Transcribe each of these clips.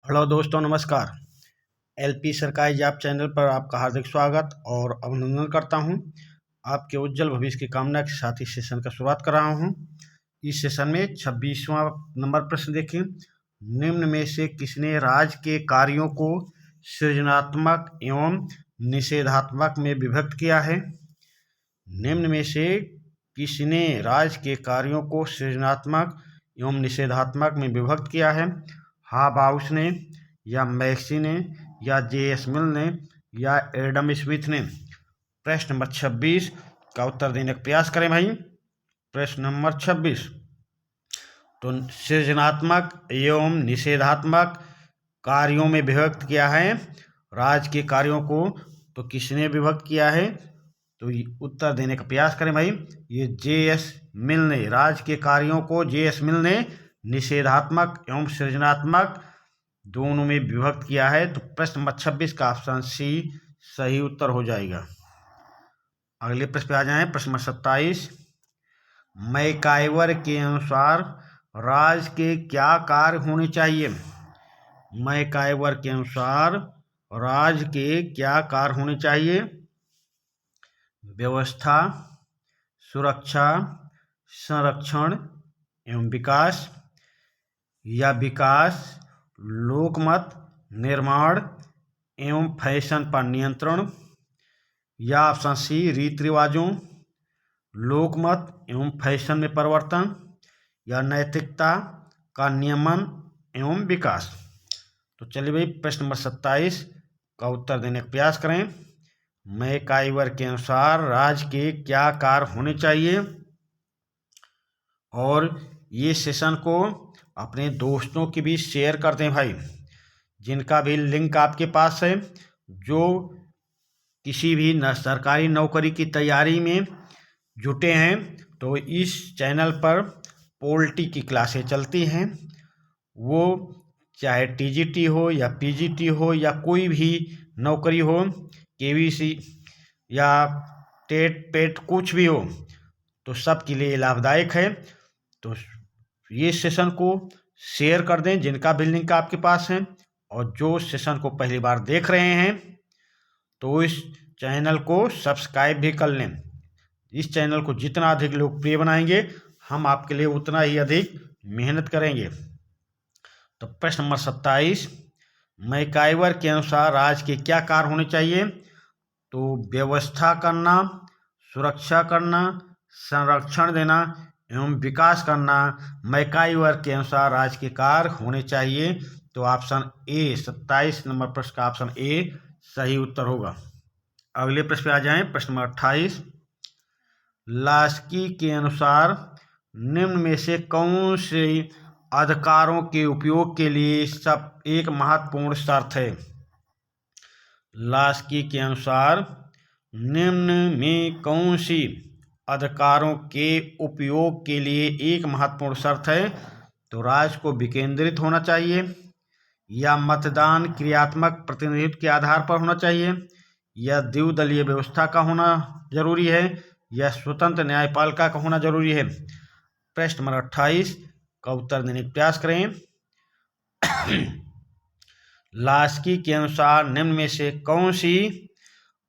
Hello दोस्तों, नमस्कार। LP सरकारी जॉब चैनल पर आपका हार्दिक स्वागत और अभिनंदन करता हूं। आपके उज्जवल भविष्य की कामना के साथ इस सेशन का शुरुआत कर रहा हूं। इस सेशन में 26वां नंबर प्रश्न देखें। निम्न में से किसने राज्य के कार्यों को सृजनात्मक एवं निषेधात्मक में विभक्त किया है? निम्न में से किसने राज्य के कार्यों को सृजनात्मक एवं निषेधात्मक में विभक्त किया है? हाबाउस ने, या मैक्सी ने, या जे.एस. मिल ने, या एडम स्मिथ ने? प्रश्न नंबर 26 का उत्तर देने का प्रयास करें भाई। प्रश्न नंबर 26, तो सृजनात्मक एवं निषेधात्मक कार्यों में विभक्त किया है राज्य के कार्यों को, तो किसने विभक्त किया है? तो उत्तर देने का प्रयास करें भाई। ये जे.एस. मिल ने, राज्य के कार्यों को जे.एस. मिल ने निषेधात्मक एवं सृजनात्मक दोनों में विभक्त किया है। तो प्रश्न नंबर 26 का ऑप्शन सी सही उत्तर हो जाएगा। अगले प्रश्न पे आ जाएं। प्रश्न नंबर 27, मैकाइवर के अनुसार राज्य के क्या कार्य होने चाहिए? मैकाइवर के अनुसार राज्य के क्या कार्य होने चाहिए? व्यवस्था, सुरक्षा, संरक्षण एवं विकास, या विकास, लोकमत निर्माण एवं फैशन पर नियंत्रण, या ऑप्शन सी रीति रिवाजों, लोकमत एवं फैशन में परिवर्तन, या नैतिकता का नियमन एवं विकास। तो चलिए भाई, प्रश्न नंबर 27 का उत्तर देने का प्रयास करें। मैकाइवर के अनुसार राज्य के क्या कार्य होने चाहिए? और ये सेशन को अपने दोस्तों के बीच शेयर कर दें भाई, जिनका भी लिंक आपके पास है, जो किसी भी सरकारी नौकरी की तैयारी में जुटे हैं। तो इस चैनल पर पोल्टी की क्लासें चलती हैं, वो चाहे टीजीटी हो या पीजीटी हो या कोई भी नौकरी हो, केवीसी या टेट पेट कुछ भी हो, तो सबके लिए लाभदायक है। तो ये सेशन को शेयर कर दें जिनका भी लिंक आपके पास है, और जो सेशन को पहली बार देख रहे हैं तो इस चैनल को सब्सक्राइब भी कर लें। इस चैनल को जितना अधिक लोकप्रिय बनाएंगे, हम आपके लिए उतना ही अधिक मेहनत करेंगे। तो प्रश्न नंबर 27, मैकाइवर के अनुसार राज्य के क्या कार्य होने चाहिए? तो व्यवस्था करना, सुरक्षा करना, संरक्षण देना एवं विकास करना मैकाइवर के अनुसार राज्य के कार्य होने चाहिए। तो ऑप्शन ए, 27 नंबर प्रश्न का ऑप्शन ए सही उत्तर होगा। अगले प्रश्न पे आ जाएं। प्रश्न नंबर 28, लास्की के अनुसार निम्न में से कौन से अधिकारों के उपयोग के लिए सब एक महत्वपूर्ण शर्त है? लास्की के अनुसार निम्न में कौन सी अधिकारों के उपयोग के लिए एक महत्वपूर्ण शर्त है? तो राज्य को विकेंद्रित होना चाहिए, या मतदान क्रियात्मक प्रतिनिधित्व के आधार पर होना चाहिए, या द्विदलीय व्यवस्था का होना जरूरी है, या स्वतंत्र न्यायपालिका का होना जरूरी है? प्रश्न नंबर 28 का उत्तर देने का प्रयास करें। लास्की के अनुसार निम्न में से कौन सी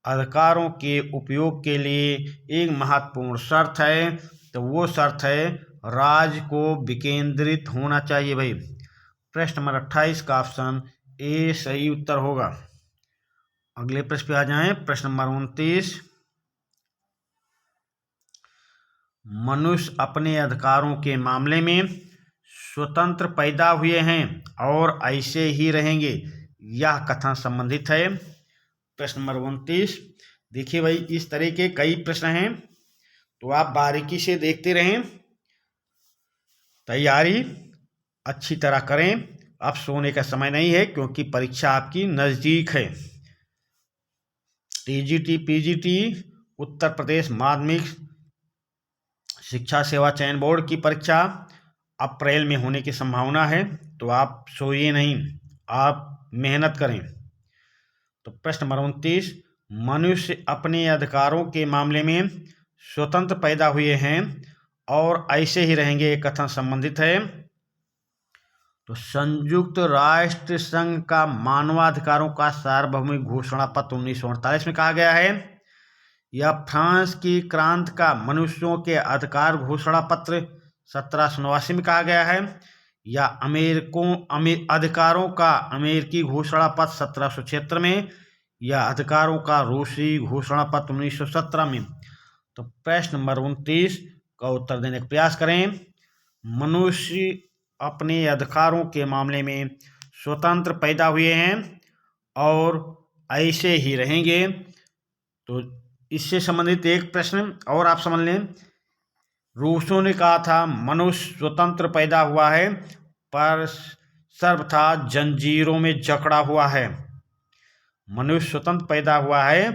अधिकारों के उपयोग के लिए एक महत्वपूर्ण शर्त है? तो वो शर्त है राज्य को विकेंद्रित होना चाहिए भाई। प्रश्न नंबर 28 का ऑप्शन ए सही उत्तर होगा। अगले प्रश्न पे आ जाएं। प्रश्न नंबर 29, मनुष्य अपने अधिकारों के मामले में स्वतंत्र पैदा हुए हैं और ऐसे ही रहेंगे, यह कथन संबंधित है? प्रश्न नंबर 29, देखिए भाई, इस तरह के कई प्रश्न हैं, तो आप बारीकी से देखते रहें, तैयारी अच्छी तरह करें। अब सोने का समय नहीं है, क्योंकि परीक्षा आपकी नज़दीक है। टीजीटी पीजीटी उत्तर प्रदेश माध्यमिक शिक्षा सेवा चयन बोर्ड की परीक्षा अप्रैल में होने की संभावना है। तो आप सोइए नहीं, आप मेहनत करें। तो प्रश्न नंबर 29, मनुष्य अपने अधिकारों के मामले में स्वतंत्र पैदा हुए हैं और ऐसे ही रहेंगे, एक कथन संबंधित है। तो संयुक्त राष्ट्र संघ का मानवाधिकारों का सार्वभौमिक घोषणा पत्र 1948 में कहा गया है, या फ्रांस की क्रांति का मनुष्यों के अधिकार घोषणा पत्र 1789 में कहा गया है, या अधिकारों का अमेरिकी घोषणा पत्र 1776 में, या अधिकारों का रूसी घोषणा पत्र 1917 में। तो प्रश्न नंबर 29 का उत्तर देने का प्रयास करें। मनुष्य अपने अधिकारों के मामले में स्वतंत्र पैदा हुए हैं और ऐसे ही रहेंगे। तो इससे संबंधित एक प्रश्न और आप समझ लें। रूसों ने कहा था मनुष्य स्वतंत्र पैदा हुआ है पर सर्वथा जंजीरों में जकड़ा हुआ है। मनुष्य स्वतंत्र पैदा हुआ है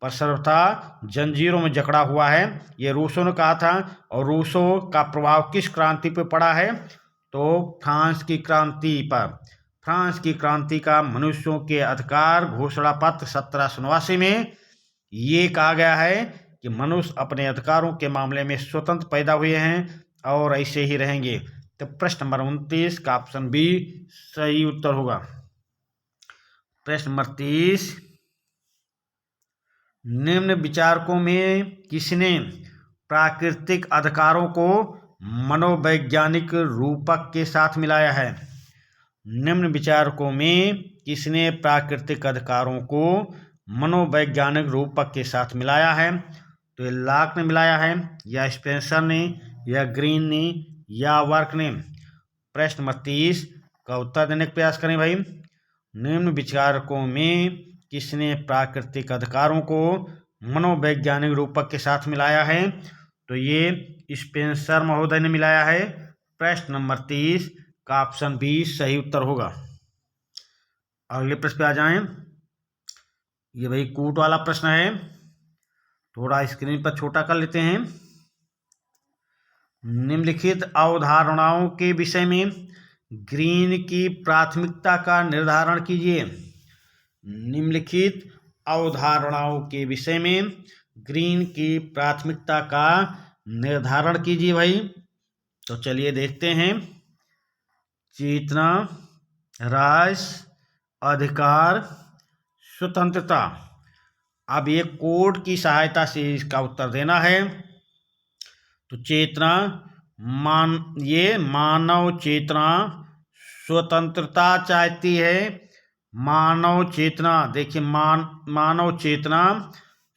पर सर्वथा जंजीरों में जकड़ा हुआ है, ये रूसों ने कहा था। और रूसों का प्रभाव किस क्रांति पर पड़ा है? तो फ्रांस की क्रांति पर। फ्रांस की क्रांति का मनुष्यों के अधिकार घोषणा पत्र 1789 में ये कहा गया है कि मनुष्य अपने अधिकारों के मामले में स्वतंत्र पैदा हुए हैं और ऐसे ही रहेंगे। तो प्रश्न नंबर 29 का ऑप्शन बी सही उत्तर होगा। प्रश्न नंबर 30, निम्न विचारकों में किसने प्राकृतिक अधिकारों को मनोवैज्ञानिक रूपक के साथ मिलाया है? निम्न विचारकों में किसने प्राकृतिक अधिकारों को मनोवैज्ञानिक रूपक के साथ मिलाया है? तो लॉक ने मिलाया है, या स्पेंसर ने, या ग्रीन ने, या वर्क ने। प्रश्न नंबर 30 का उत्तर देने का प्रयास करें भाई। निम्न विचारकों में किसने प्राकृतिक अधिकारों को मनोवैज्ञानिक रूपक के साथ मिलाया है? तो ये स्पेंसर महोदय ने मिलाया है। प्रश्न नंबर 30 का ऑप्शन बी सही उत्तर होगा। अगले प्रश्न पे आ जाएं। ये भाई कूट वाला प्रश्न है, थोड़ा स्क्रीन पर छोटा कर लेते हैं। निम्नलिखित अवधारणाओं के विषय में ग्रीन की प्राथमिकता का निर्धारण कीजिए। निम्नलिखित अवधारणाओं के विषय में ग्रीन की प्राथमिकता का निर्धारण कीजिए भाई। तो चलिए देखते हैं। चेतना, राज, अधिकार, स्वतंत्रता। अब ये कोड की सहायता से इसका उत्तर देना है। तो चेतना, ये मानव चेतना स्वतंत्रता चाहती है। मानव चेतना, देखिए मानव चेतना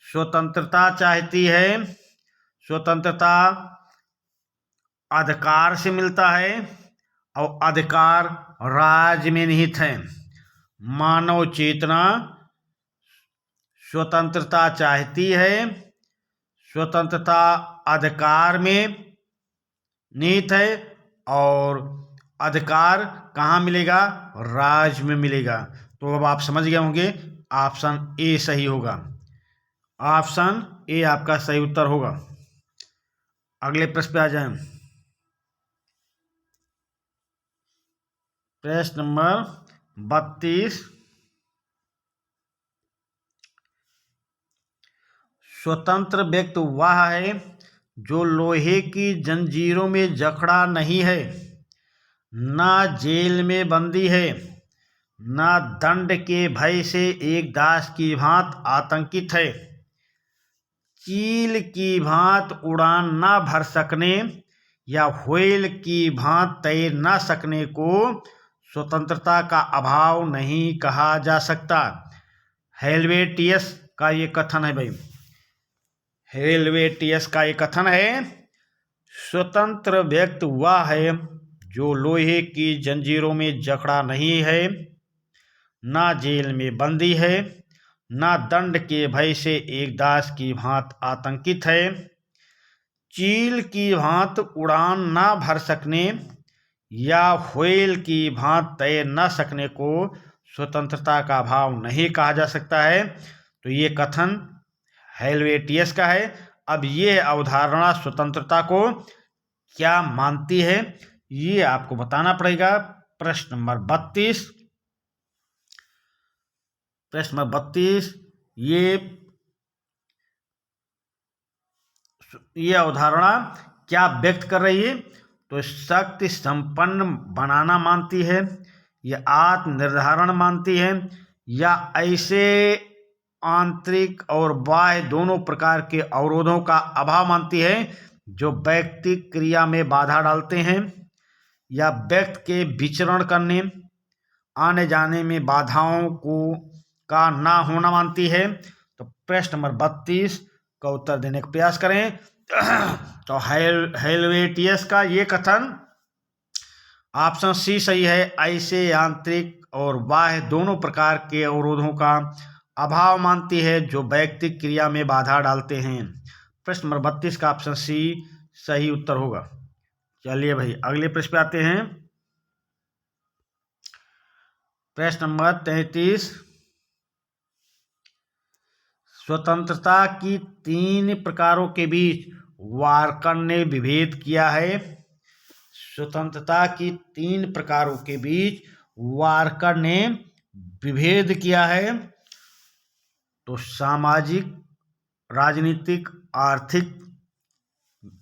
स्वतंत्रता चाहती है। स्वतंत्रता अधिकार से मिलता है और अधिकार राज में निहित है। मानव चेतना स्वतंत्रता चाहती है, स्वतंत्रता अधिकार में निहित है, और अधिकार कहाँ मिलेगा? राज में मिलेगा। तो अब आप समझ गए होंगे ऑप्शन ए सही होगा। ऑप्शन ए आपका सही उत्तर होगा। अगले प्रश्न पे आ जाएं। प्रश्न नंबर 32, स्वतंत्र व्यक्ति वह है जो लोहे की जंजीरों में जकड़ा नहीं है, ना जेल में बंदी है, ना दंड के भय से एक दास की भांति आतंकित है, चील की भांति उड़ान न भर सकने या व्हेल की भांति तैर न सकने को स्वतंत्रता का अभाव नहीं कहा जा सकता। हेल्वेटियस का ये कथन है भाई। हेल्वेटियस का ये कथन है, स्वतंत्र व्यक्ति वह है जो लोहे की जंजीरों में जकड़ा नहीं है, ना जेल में बंदी है, ना दंड के भय से एक दास की भांति आतंकित है, चील की भांति उड़ान ना भर सकने या व्हेल की भांति तैर न सकने को स्वतंत्रता का अभाव नहीं कहा जा सकता है। तो ये कथन हेल्वेटियस का है। अब ये अवधारणा स्वतंत्रता को क्या मानती है, ये आपको बताना पड़ेगा। प्रश्न नंबर 32, प्रश्न नंबर 32, ये अवधारणा क्या व्यक्त कर रही है? तो शक्ति संपन्न बनाना मानती है, या आत्मनिर्धारण मानती है, या ऐसे आंतरिक और बाह्य दोनों प्रकार के अवरोधों का अभाव मानती है जो व्यक्ति क्रिया में बाधा डालते हैं, या व्यक्ति के विचरण करने आने जाने में बाधाओं को का ना होना मानती है। तो प्रश्न नंबर 32 का उत्तर देने का प्रयास करें। तो हेल्वेटियस का ये कथन ऑप्शन सी सही है, ऐसे आंतरिक और बाह्य दोनों प्रकार के अवरोधों का अभाव मानती है जो व्यक्ति क्रिया में बाधा डालते हैं। प्रश्न नंबर 32 का ऑप्शन सी सही उत्तर होगा। चलिए भाई अगले प्रश्न पे आते हैं। प्रश्न नंबर 33, स्वतंत्रता की 3 प्रकारों के बीच वार्कर ने विभेद किया है। स्वतंत्रता की 3 प्रकारों के बीच वार्कर ने विभेद किया है। तो सामाजिक, राजनीतिक, आर्थिक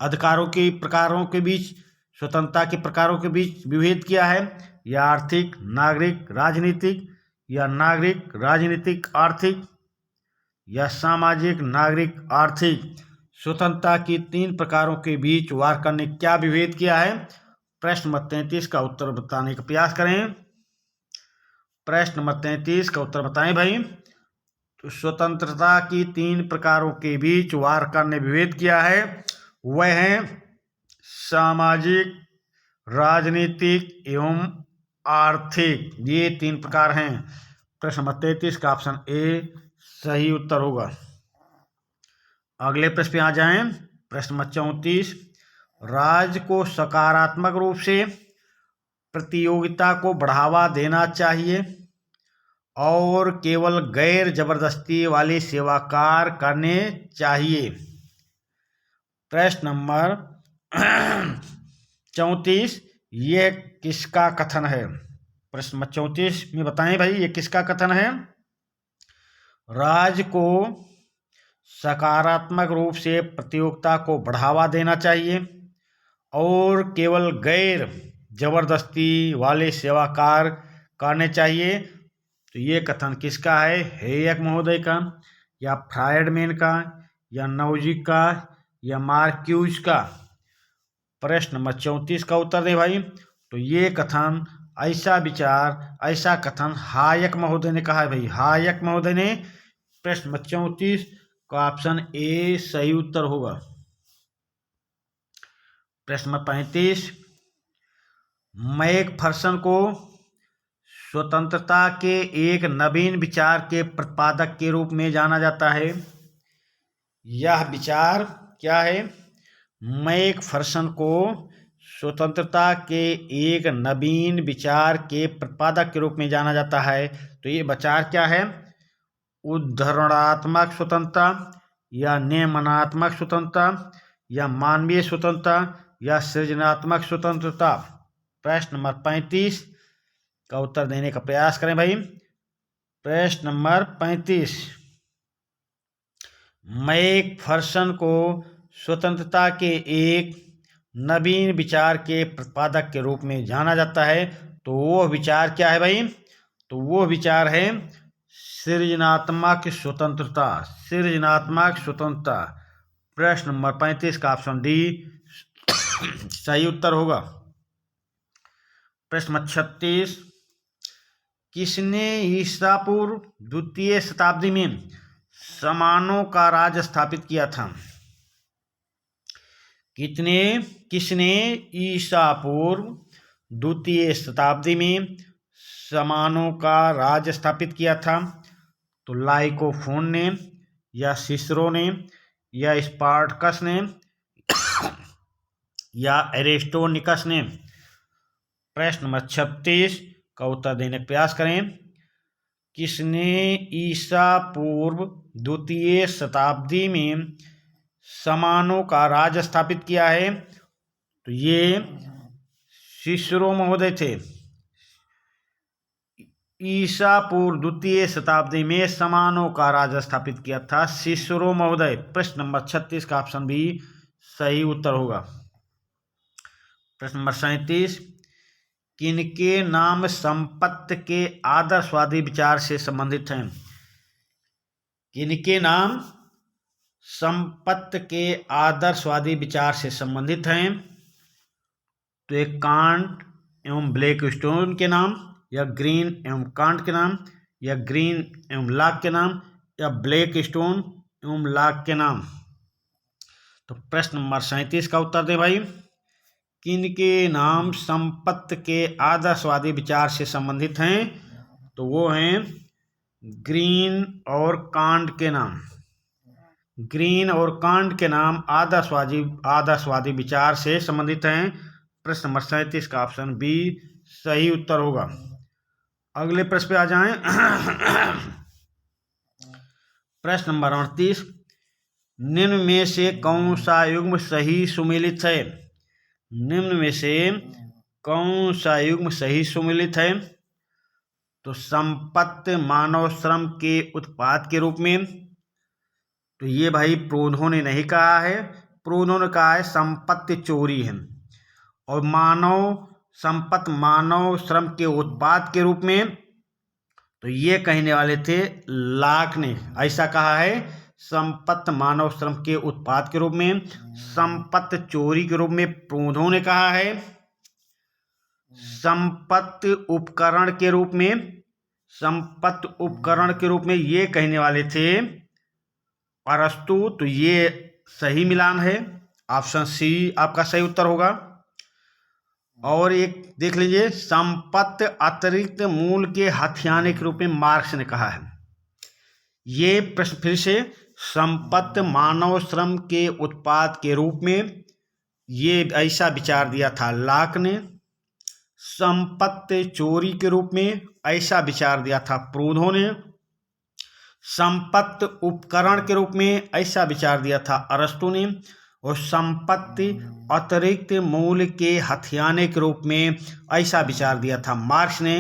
अधिकारों के प्रकारों के बीच, स्वतंत्रता के प्रकारों के बीच विभेद किया है, या आर्थिक, नागरिक, राजनीतिक, या नागरिक, राजनीतिक, आर्थिक, या सामाजिक, नागरिक, आर्थिक। स्वतंत्रता की 3 प्रकारों के बीच वार्कर ने क्या विभेद किया है? प्रश्न नंबर 33 का उत्तर बताने का प्रयास करें। प्रश्न नंबर 33 का उत्तर बताएं भाई। तो स्वतंत्रता की 3 प्रकारों के बीच वार्कर ने विभेद किया है, वह है सामाजिक, राजनीतिक एवं आर्थिक। ये 3 प्रकार हैं। प्रश्न नंबर 33 का ऑप्शन ए सही उत्तर होगा। अगले प्रश्न पे आ जाएं। प्रश्न नंबर 34, राज्य को सकारात्मक रूप से प्रतियोगिता को बढ़ावा देना चाहिए और केवल गैर जबरदस्ती वाले सेवा कार्य करने चाहिए। प्रश्न नंबर 34, ये किसका कथन है? प्रश्न नंबर 34 में बताएं भाई ये किसका कथन है? राज्य को सकारात्मक रूप से प्रतियोगिता को बढ़ावा देना चाहिए और केवल गैर जबरदस्ती वाले सेवा कार्य करने चाहिए। तो ये कथन किसका है? हेयक महोदय का, या फ्रायडमैन का, या नाउजिक का, या मार्क्यूज का? प्रश्न नंबर 34 का उत्तर दे भाई। तो ये कथन, ऐसा विचार, ऐसा कथन हायक महोदय ने कहा है भाई, हायक महोदय ने। प्रश्न नंबर 34 का ऑप्शन ए सही उत्तर होगा। प्रश्न नंबर 35, मैकफर्सन को स्वतंत्रता के एक नवीन विचार के प्रतिपादक के रूप में जाना जाता है। यह विचार क्या है? मैकफर्सन को स्वतंत्रता के एक नवीन विचार के प्रतिपादक के रूप में जाना जाता है। तो ये विचार क्या है? उद्धरणात्मक स्वतंत्रता, या नियमनात्मक स्वतंत्रता, या मानवीय स्वतंत्रता, या सृजनात्मक स्वतंत्रता? प्रश्न नंबर 35 का उत्तर देने का प्रयास करें भाई। प्रश्न नंबर 35, मैकफर्सन को स्वतंत्रता के एक नवीन विचार के प्रतिपादक के रूप में जाना जाता है। तो वो विचार क्या है भाई? तो वो विचार है सृजनात्मक स्वतंत्रता, सृजनात्मक स्वतंत्रता। प्रश्न नंबर 35 का ऑप्शन डी सही उत्तर होगा। प्रश्न नंबर 36, किसने ईसा पूर्व 2वीं शताब्दी में समानों का राज स्थापित किया था? किसने ईसा पूर्व 2वीं शताब्दी में समानों का राज स्थापित किया था? तो लाइकोफोन ने, या सिसरो ने, या स्पार्टकस ने, या एरिस्टोनिकस ने? प्रश्न नंबर 36 का उत्तर देने का प्रयास करें। किसने ईसा पूर्व 2वीं शताब्दी में समानों का राज स्थापित किया है? तो ये सिसरो महोदय थे। ईसा पूर्व 2वीं शताब्दी में समानों का राज स्थापित किया था सिसरो महोदय। प्रश्न नंबर 36 का ऑप्शन बी सही उत्तर होगा। प्रश्न नंबर 37, किनके नाम संपत्ति के आदर्शवादी विचार से संबंधित हैं? किनके नाम संपत्ति के आदर्शवादी विचार से संबंधित हैं? तो एक कांट एवं ब्लैक स्टोन के नाम, या ग्रीन एवं कांट के नाम, या ग्रीन एवं लॉक के नाम, या ब्लैक स्टोन एवं लॉक के नाम। तो प्रश्न नंबर 37 का उत्तर दे भाई। किनके नाम संपत्ति के आदर्शवादी विचार से संबंधित हैं? तो वो हैं ग्रीन और कांट के नाम। ग्रीन और कांट के नाम आदर्शवादी विचार से संबंधित हैं। प्रश्न नंबर 37 का ऑप्शन बी सही उत्तर होगा। अगले प्रश्न पे आ जाएं। प्रश्न नंबर 38, निम्न में से कौन सा युग्म सही सुमेलित है? निम्न में से कौन सा युग्म सही सुमेलित है? तो संपत्ति मानव श्रम के उत्पाद के रूप में। तो ये भाई प्रोधो ने नहीं कहा है, प्रोधो ने कहा है संपत्ति चोरी है। और संपत्ति मानव श्रम के उत्पाद के रूप में, तो ये कहने वाले थे लॉक ने। ऐसा कहा है संपत्ति मानव श्रम के उत्पाद के रूप में। संपत्ति चोरी के रूप में प्रोधो ने कहा है। संपत्ति उपकरण के रूप में, संपत्ति उपकरण के रूप में ये कहने वाले थे अरस्तु। तो ये सही मिलान है, ऑप्शन सी आपका सही उत्तर होगा। और एक देख लीजिए, संपत्ति अतिरिक्त मूल्य के हथियाने के रूप में मार्क्स ने कहा है। ये प्रश्न फिर से, संपत्ति मानव श्रम के उत्पाद के रूप में, ये ऐसा विचार दिया था लॉक ने। संपत्ति चोरी के रूप में ऐसा विचार दिया था प्रोधो ने। संपत्ति उपकरण के रूप में ऐसा विचार दिया था अरस्तु ने। और संपत्ति अतिरिक्त मूल्य के हथियाने के रूप में ऐसा विचार दिया था मार्क्स ने।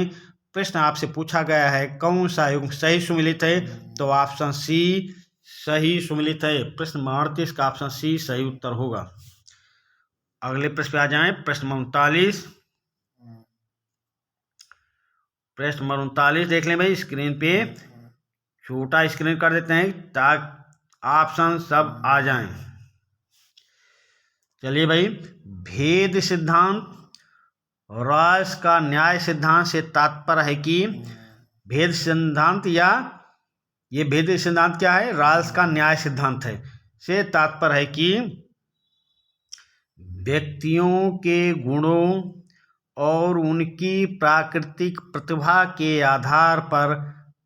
प्रश्न आपसे पूछा गया है कौन सा युग्म सही सुमेलित है? तो ऑप्शन सी सही सुमेलित है। प्रश्न 38 का ऑप्शन सी सही उत्तर होगा। अगले प्रश्न पे आ जाएं। प्रश्न 39, प्रश्न नंबर 39 देख लें भाई, स्क्रीन पे छोटा स्क्रीन कर देते हैं ताकि ऑप्शन सब आ जाएं। चलिए भाई, भेद सिद्धांत रॉल्स का न्याय सिद्धांत से तात्पर्य है कि भेद सिद्धांत, या ये भेद सिद्धांत क्या है? रॉल्स का न्याय सिद्धांत है से तात्पर्य है कि व्यक्तियों के गुणों और उनकी प्राकृतिक प्रतिभा के आधार पर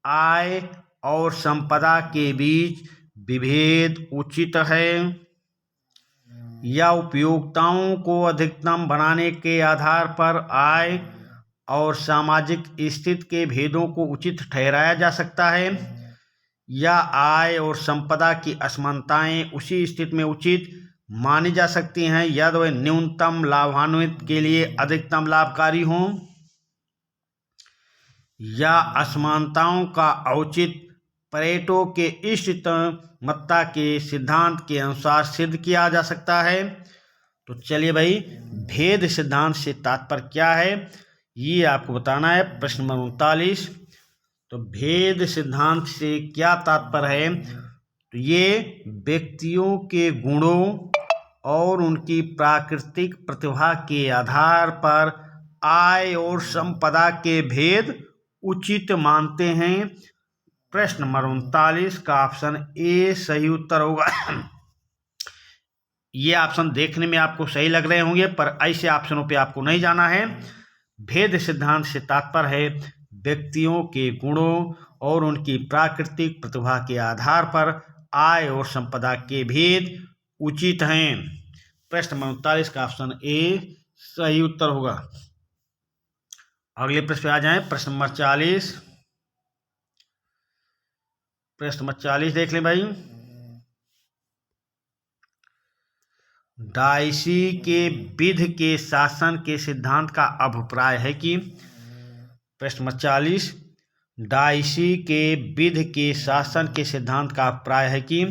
आय और संपदा के बीच विभेद उचित है, या उपयोगिताओं को अधिकतम बनाने के आधार पर आय और सामाजिक स्थिति के भेदों को उचित ठहराया जा सकता है, या आय और संपदा की असमानताएं उसी स्थिति में उचित मानी जा सकती हैं यदि वह न्यूनतम लाभान्वित के लिए अधिकतम लाभकारी हों, या असमानताओं का औचित्य परेटो के इष्टतमता के सिद्धांत के अनुसार सिद्ध किया जा सकता है। तो चलिए भाई, भेद सिद्धांत से तात्पर्य क्या है ये आपको बताना है। प्रश्न नंबर 39, तो भेद सिद्धांत से क्या तात्पर्य है? तो ये व्यक्तियों के गुणों और उनकी प्राकृतिक प्रतिभा के आधार पर आय और संपदा के भेद उचित मानते हैं। प्रश्न नंबर 39 का ऑप्शन ए सही उत्तर होगा। ये ऑप्शन देखने में आपको सही लग रहे होंगे, पर ऐसे ऑप्शनों पे आपको नहीं जाना है। भेद सिद्धांत से तात्पर्य है व्यक्तियों के गुणों और उनकी प्राकृतिक प्रतिभा के आधार पर आय और संपदा के भेद उचित हैं। प्रश्न नंबर 39 का ऑप्शन ए सही उत्तर होगा। अगले प्रश्न पे आ जाएं। प्रश्न नंबर 40, प्रश्न नंबर 40 देख लें भाई। डाइसी के विधि के शासन के सिद्धांत का अभिप्राय है कि, प्रश्न नंबर 40, डाइसी के विधि के शासन के सिद्धांत का अभिप्राय है कि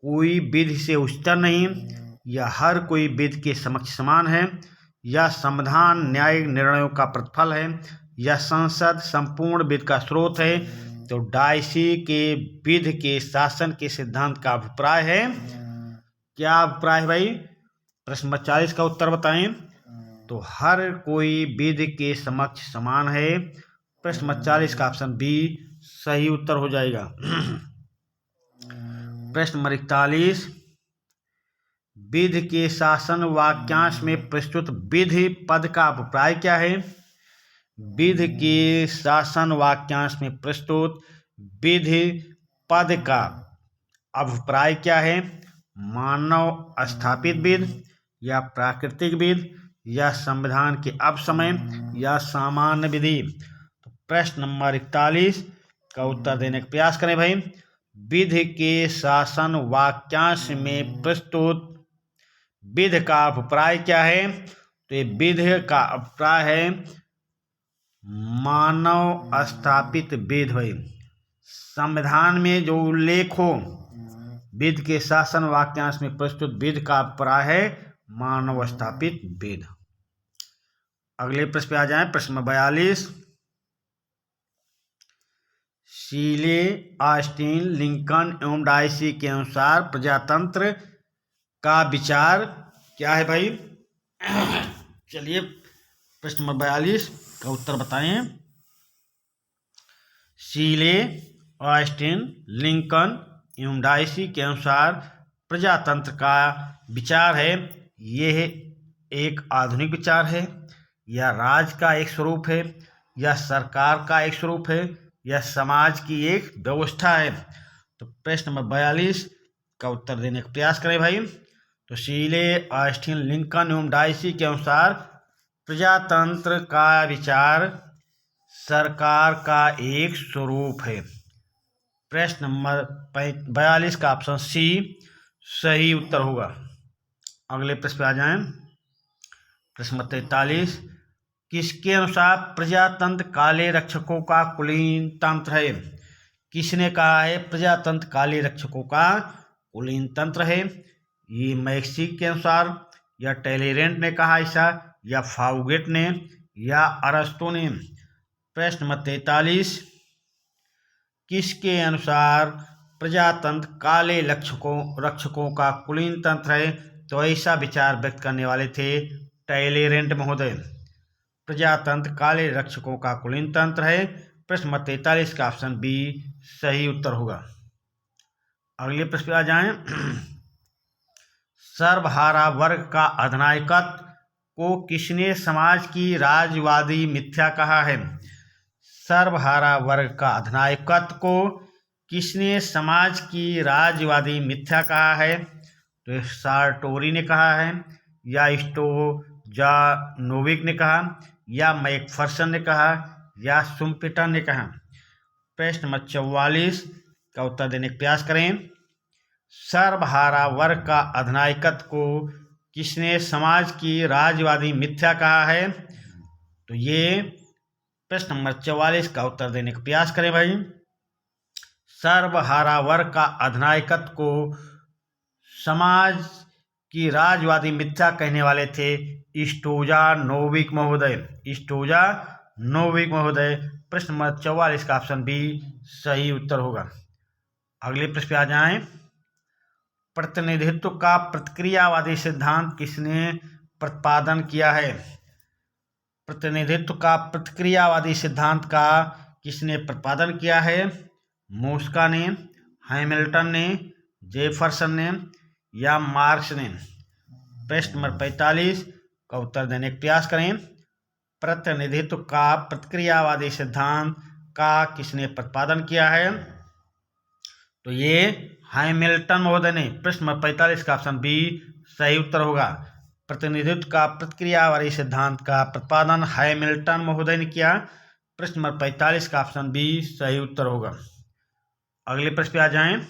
कोई विधि से उच्चतर नहीं, या हर कोई विधि के समक्ष समान है, यह संविधान न्यायिक निर्णयों का प्रतिफल है, यह संसद संपूर्ण विधि का स्रोत है। तो डायसी के विधि के शासन के सिद्धांत का अभिप्राय है। क्या अभिप्राय है भाई? प्रश्न नंबर 40 का उत्तर बताएं। तो हर कोई विधि के समक्ष समान है। प्रश्न नंबर 40 का ऑप्शन बी सही उत्तर हो जाएगा। प्रश्न नंबर 41, विधि के शासन वाक्यांश में प्रस्तुत विधि पद का अभिप्राय क्या है? विधि के शासन वाक्यांश में प्रस्तुत विधि पद का अभिप्राय क्या है? मानव स्थापित विधि या प्राकृतिक विधि या संविधान के अपसमय या सामान्य विधि? तो प्रश्न नंबर 41 का उत्तर देने का प्रयास करें भाई। विधि के शासन वाक्यांश में प्रस्तुत विधि का अभिप्राय क्या है? तो ये विधि का अभिप्राय है मानव स्थापित विधि भाई। संविधान में जो उल्लेख हो विधि के शासन वाक्यांश में प्रस्तुत विधि का अभिप्राय है मानव स्थापित विधि। अगले प्रश्न पे आ जाएं। प्रश्न नंबर 42, शीले, ऑस्टिन, लिंकन एवं डायसी के अनुसार प्रजातंत्र का विचार क्या है भाई? चलिए प्रश्न नंबर 42 का उत्तर बताएं। शीले, ऑस्टिन, लिंकन एवं डायसी के अनुसार प्रजातंत्र का विचार है यह एक आधुनिक विचार है, यह राज का एक स्वरूप है, यह सरकार का एक स्वरूप है, यह समाज की एक व्यवस्था है। तो प्रश्न नंबर 42 का उत्तर देने का प्रयास करें भाई। तो शीले, ऑस्टिन, लिंकन एवं डायसी के अनुसार प्रजातंत्र का विचार सरकार का एक स्वरूप है। प्रश्न नंबर 42 का ऑप्शन सी सही उत्तर होगा। अगले प्रश्न पे आ जाएं। प्रश्न नंबर 43, किसके अनुसार प्रजातंत्र काले रक्षकों का कुलीन तंत्र है? किसने कहा है प्रजातंत्र काले रक्षकों का कुलीन तंत्र है? ये मैक्सी के अनुसार, या टैलेरेंट ने कहा ऐसा, या फाउगेट ने, या अरस्तु ने? प्रश्न नंबर 43, किसके अनुसार प्रजातंत्र काले रक्षकों का कुलीन तंत्र है? तो ऐसा विचार व्यक्त करने वाले थे टैलेरेंट महोदय। प्रजातंत्र काले रक्षकों का कुलीन तंत्र है। प्रश्न नंबर 43 का ऑप्शन बी सही उत्तर होगा। अगले प्रश्न पे आ जाएं। सर्वहारा वर्ग का अधिनायकत्व को किसने समाज की राजवादी मिथ्या कहा है? सर्वहारा वर्ग का अधिनायकत्व को किसने समाज की राजवादी मिथ्या कहा है? तो सार्टोरी ने कहा है, या स्टोजानोविक ने कहा, या मैकफर्सन ने कहा, या शुम्पेटर ने कहा? प्रश्न नंबर 44 का उत्तर देने का प्रयास करें। सर्वहारा वर्ग का अधिनायकत्व को किसने समाज की राजवादी मिथ्या कहा है? तो ये प्रश्न नंबर 44 का उत्तर देने का प्रयास करें भाई। सर्वहारा वर्ग का अधिनायकत्व को समाज की राजवादी मिथ्या कहने वाले थे स्टोजानोविक महोदय। स्टोजानोविक महोदय। प्रश्न नंबर 44 का ऑप्शन बी सही उत्तर होगा। अगले प्रश्न पे आ जाएं। प्रतिनिधित्व का प्रतिक्रियावादी सिद्धांत किसने प्रतिपादन किया है? प्रतिनिधित्व का प्रतिक्रियावादी सिद्धांत का किसने प्रतिपादन किया है? मूस्का ने, हैमिल्टन ने, जेफरसन ने, या मार्क्स ने? प्रश्न नंबर 45 का उत्तर देने का प्रयास करें। प्रतिनिधित्व का प्रतिक्रियावादी सिद्धांत का किसने प्रतिपादन किया है? तो ये हैमिल्टन महोदय ने। प्रश्न नंबर 45 का ऑप्शन बी सही उत्तर होगा। प्रतिनिधित्व का प्रतिक्रियावादी सिद्धांत का प्रतिपादन हैमिल्टन महोदय ने किया। प्रश्न नंबर 45 का ऑप्शन बी सही उत्तर होगा। अगले प्रश्न पे आ जाएं।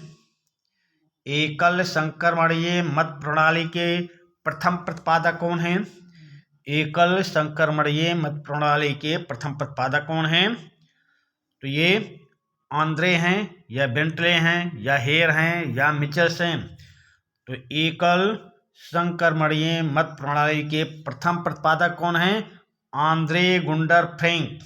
एकल संक्रमणीय मत प्रणाली के प्रथम प्रतिपादक कौन हैं? एकल संक्रमणीय मत प्रणाली के प्रथम प्रतिपादक कौन हैं? तो ये आंद्रे हैं, या बेंटले हैं, या हेयर हैं, या मिचेल्स हैं? तो एकल संक्रमणीय मत प्रणाली के प्रथम प्रतिपादक कौन है? Andre Gunder Frank.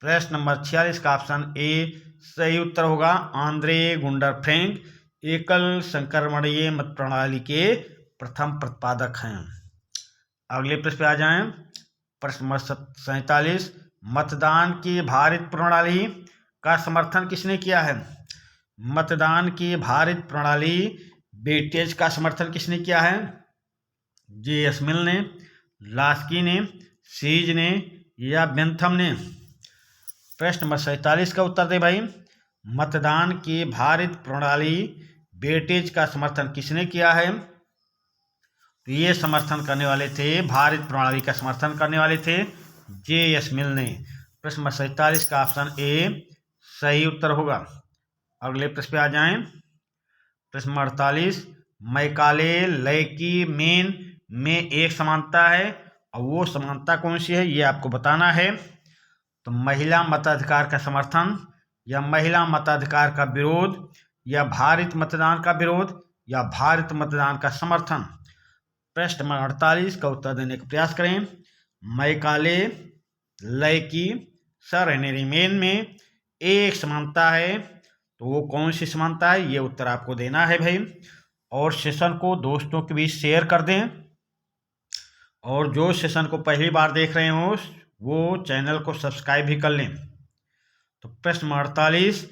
प्रश्न नंबर 46 का ऑप्शन ए सही उत्तर होगा। आंद्रे गुंडर फ्रैंक एकल संक्रमणीय मत प्रणाली के प्रथम प्रतिपादक हैं। अगले प्रश्न पे आ जाएं। प्रश्न नंबर 47, मतदान की भारित प्रणाली का समर्थन किसने किया है? मतदान की भारित प्रणाली वेटेज का समर्थन किसने किया है? जे.एस. मिल ने, लास्की ने, सीज ने या बेंथम ने? प्रश्न नंबर 47 का उत्तर दे भाई। मतदान की भारित प्रणाली वेटेज का समर्थन किसने किया है? तो ये समर्थन करने वाले थे, भारित प्रणाली का समर्थन करने वाले थे जे.एस. मिल ने। प्रश्न नंबर 47 का ऑप्शन ए सही उत्तर होगा। अगले प्रश्न पे आ जाएं। प्रश्न नंबर 48, मैकाले लैकी मेन में एक समानता है और वो समानता कौन सी है ये आपको बताना है। तो महिला मताधिकार का समर्थन या महिला मताधिकार का विरोध या भारित मतदान का विरोध या भारित मतदान का समर्थन। प्रश्न नंबर 48 का उत्तर देने का प्रयास करें। मैकाले लैकी सर हेनरी मेन में एक समानता है, तो वो कौन सी समानता है ये उत्तर आपको देना है भाई। और सेशन को दोस्तों के बीच शेयर कर दें, और जो सेशन को पहली बार देख रहे हो वो चैनल को सब्सक्राइब भी कर लें। तो प्रश्न 48,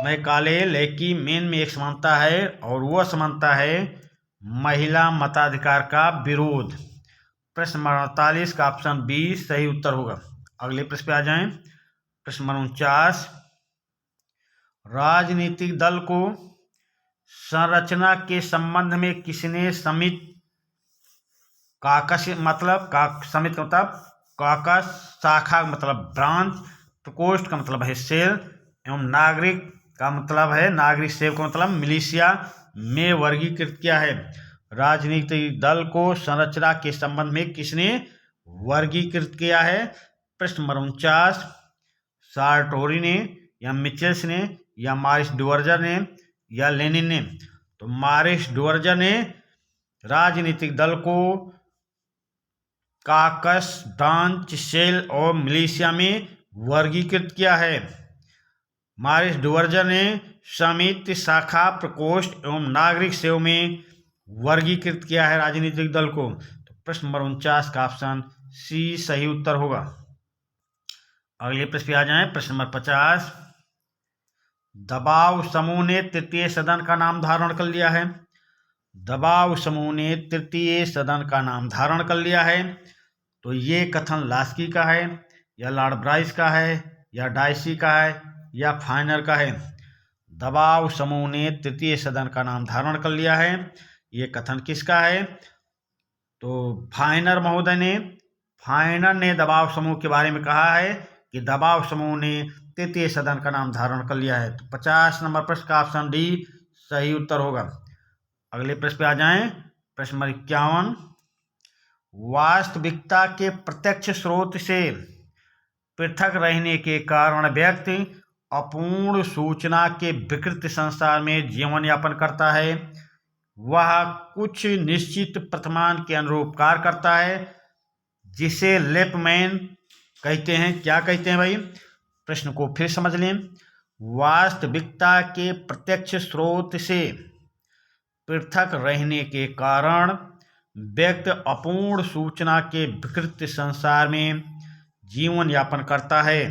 मैकाले लैकी मेन में एक समानता है और वह समानता है महिला मताधिकार का विरोध। प्रश्न नंबर 48 का ऑप्शन बी सही उत्तर होगा। अगले प्रश्न पे आ जाएं। प्रश्न नंबर 49, राजनीतिक दल को संरचना के संबंध में किसने समित काकस मतलब समित मतलब काकस, शाखा मतलब ब्रांच, प्रकोष्ठ का मतलब है सेल एवं नागरिक का मतलब है नागरिक सेवक का मतलब मिलिशिया में वर्गीकृत किया है? राजनीतिक दल को संरचना के संबंध में किसने वर्गीकृत किया है? प्रश्न नंबर 49, सार्टोरी ने या मिचेल्स ने या मारिस डुवर्जर ने या लेनिन ने? तो मारिस डुवर्जर ने राजनीतिक दल को काकस, ब्रांच, सेल और मिलिशिया में वर्गीकृत किया है। मारिस डुवर्जर ने समिति, शाखा, प्रकोष्ठ एवं नागरिक सेवा में वर्गीकृत किया है राजनीतिक दल को। तो प्रश्न नंबर 49 का ऑप्शन सी सही उत्तर होगा। अगले प्रश्न पे आ जाएं। प्रश्न नंबर 50, दबाव समूह ने तृतीय सदन का नाम धारण कर लिया है। दबाव समूह ने तृतीय सदन का नाम धारण कर लिया है, तो ये कथन लास्की का है या लॉर्ड ब्राइस का है या डाइसी का है या फाइनर का है? दबाव समूह ने तृतीय सदन का नाम धारण कर लिया है, ये कथन किसका है? तो फाइनर महोदय ने, फाइनर ने दबाव समूह के बारे में कहा है कि दबाव समूह ने तृतीय सदन का नाम धारण कर लिया है। तो 50 नंबर प्रश्न का ऑप्शन डी सही उत्तर होगा। अगले प्रश्न पे आ जाएं। प्रश्न नंबर 51, वास्तविकता के प्रत्यक्ष स्रोत से पृथक रहने के कारण व्यक्ति अपूर्ण सूचना के विकृत संसार में जीवन यापन करता है। वह कुछ निश्चित प्रतिमान के अनुरूप कार्य करता है, जिसे लिपमैन कहते हैं। क्या कहते हैं भाई? प्रश्न को फिर समझ लें। वास्तविकता के प्रत्यक्ष स्रोत से पृथक रहने के कारण व्यक्ति अपूर्ण सूचना के विकृत संसार में जीवन यापन करता है।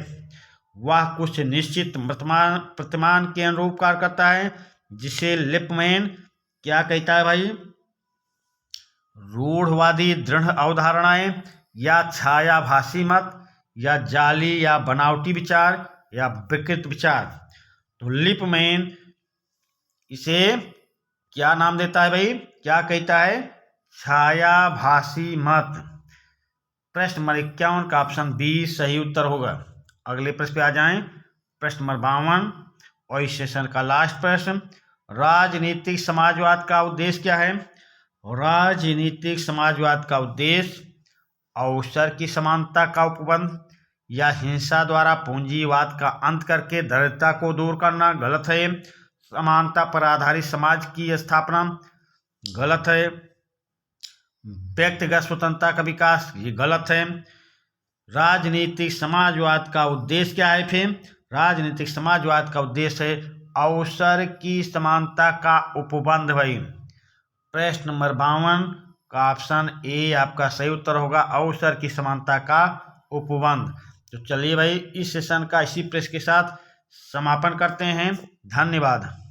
वह कुछ निश्चित प्रतिमान के अनुरूप कार्य करता है, जिसे लिपमैन क्या कहता है भाई? रूढ़वादी दृढ़ अवधारणाएं या छायाभासी मत या जाली या बनावटी विचार या विकृत विचार। तो लिपमैन इसे क्या नाम देता है भाई? क्या कहता है? छायाभासी मत। प्रश्न नंबर 51 का ऑप्शन बी सही उत्तर होगा। अगले प्रश्न पे आ जाएं। प्रश्न नंबर 52 और इस सेशन का लास्ट प्रश्न, राजनीतिक समाजवाद का उद्देश्य क्या है? राजनीतिक समाजवाद का उद्देश्य अवसर की समानता का उपबंध या हिंसा द्वारा पूंजीवाद का अंत करके दरिद्रता को दूर करना गलत है। समानता पर आधारित समाज की स्थापना गलत है। व्यक्तिगत स्वतंत्रता का विकास, ये गलत है। राजनीतिक समाजवाद का उद्देश्य क्या है? फिर राजनीतिक समाजवाद का उद्देश्य है अवसर की समानता का उपबंध। भाई प्रश्न नंबर 52 का ऑप्शन ए आपका सही उत्तर होगा, अवसर की समानता का उपबंध। तो चलिए भाई, इस सेशन का इसी प्रश्न के साथ समापन करते हैं। धन्यवाद।